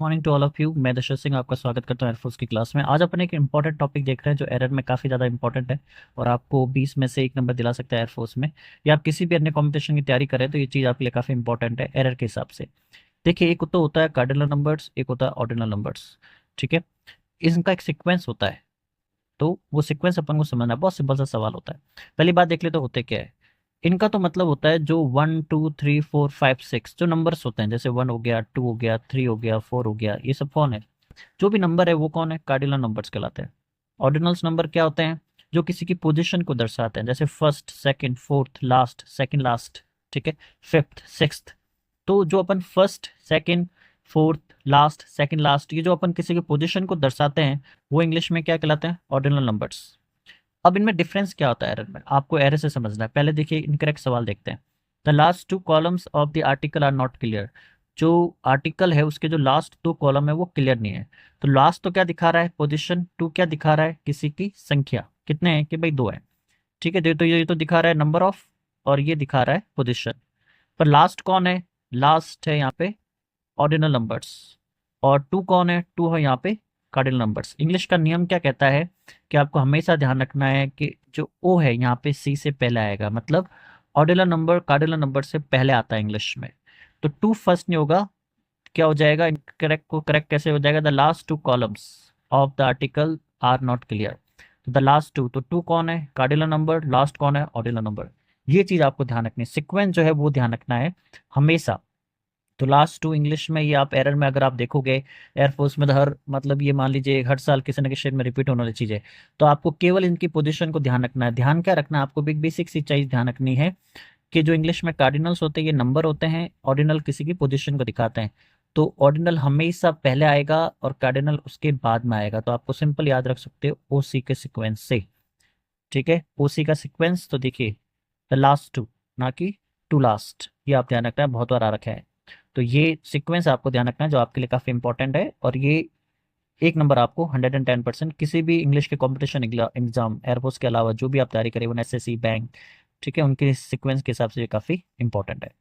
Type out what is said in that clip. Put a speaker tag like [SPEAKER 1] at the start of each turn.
[SPEAKER 1] Morning to all of you. मैं दशरथ सिंह आपका स्वागत करता हूँ एयरफोर्स की क्लास में। आज अपन एक इंपॉर्टेंट टॉपिक देख रहे हैं जो एरर में काफ़ी ज़्यादा इंपॉर्टेंट है और आपको 20 में से 1 नंबर दिला सकता है एयरफोर्स में, या आप किसी भी अन्य कॉम्पिटिशन की तैयारी करें तो ये चीज़ आपके लिए काफ़ी इंपॉर्टेंट है एरर के हिसाब से। देखिए, एक तो होता है कार्डिनल नंबर्स, एक होता है ऑर्डिनल नंबर्स। ठीक है, इनका एक सीक्वेंस होता है, तो वो सीक्वेंस अपन को समझना है। बहुत सिंपल सा सवाल होता है। पहली बात देख ले तो होते क्या है। इनका तो मतलब होता है जो 1 2 3 4 5 6 जो नंबर्स होते हैं, जैसे 1 हो गया, 2 हो गया, 3 हो गया, 4 हो गया, ये सब कौन है? जो भी नंबर है वो कौन है? कार्डिनल नंबर्स कहलाते हैं। ऑर्डिनल्स नंबर क्या होते हैं? जो किसी की पोजीशन को दर्शाते हैं, जैसे first, second, fourth, last, second last. ठीक है, फिफ्थ, सिक्स्थ। तो जो अपन first, second, fourth, last, second last, ये जो अपन किसी की पोजीशन को दर्शाते हैं वो इंग्लिश में क्या कहलाते हैं? Ordinal numbers. अब इनमें डिफरेंस क्या होता है एरर में, आपको एरर से समझना है। पहले देखिए इनकरेक्ट सवाल देखते हैं। The last two columns of the article are not clear. जो आर्टिकल है उसके जो लास्ट 2 कॉलम है वो क्लियर नहीं है। तो लास्ट तो क्या दिखा रहा है? पोजीशन। टू क्या दिखा रहा है? किसी की संख्या। कितने हैं? कि भाई 2 है। ठीक है, तो ये तो दिखा रहा है नंबर ऑफ, और ये दिखा रहा है पोजीशन। पर लास्ट कौन है? लास्ट है यहाँ पे ऑर्डिनल नंबर्स। और टू कौन है? टू है यहाँ पे कार्डिनल नंबर्स। इंग्लिश का नियम क्या कहता है कि आपको हमेशा ध्यान रखना है कि जो ओ है यहाँ पे सी से पहले आएगा, मतलब ऑर्डिनल नंबर कार्डिनल नंबर से पहले आता है इंग्लिश में। तो टू फर्स्ट नहीं होगा, क्या हो जाएगा? करेक्ट को करेक्ट कैसे हो जाएगा? The last 2 columns of the article are not clear. तो द लास्ट टू, तो टू कौन है? Cardinal number. लास्ट कौन है? Ordinal number. ये चीज आपको ध्यान रखनी है, सिक्वेंस जो है वो ध्यान रखना है हमेशा। तो लास्ट 2 इंग्लिश में ये आप एरर में अगर आप देखोगे, एयरफोर्स में तो हर मतलब ये मान लीजिए हर साल किसी न किसी शेड में रिपीट होने वाली चीज़ है। तो आपको केवल इनकी पोजीशन को ध्यान रखना है। ध्यान क्या रखना है आपको? बिग बेसिक सी चीज़ ध्यान रखनी है कि जो इंग्लिश में कार्डिनल्स होते हैं ये नंबर होते हैं, ऑर्डिनल किसी की पोजीशन को दिखाते हैं। तो ऑर्डिनल हमेशा पहले आएगा और कार्डिनल उसके बाद में आएगा। तो आपको सिंपल याद रख सकते हो ओसी के सिक्वेंस से। ठीक है, ओसी का सिक्वेंस तो देखिए द लास्ट टू, ना कि टू लास्ट, ये आप ध्यान रखना है, बहुत बार आ रखा है। तो ये सीक्वेंस आपको ध्यान रखना है जो आपके लिए काफ़ी इंपॉर्टेंट है। और ये 1 नंबर आपको 110% किसी भी इंग्लिश के कंपटीशन एग्जाम एयरफोर्स के अलावा जो भी आप तैयारी करें, एसएससी, बैंक, ठीक है, उनके सीक्वेंस के हिसाब से ये काफ़ी इंपॉर्टेंट है।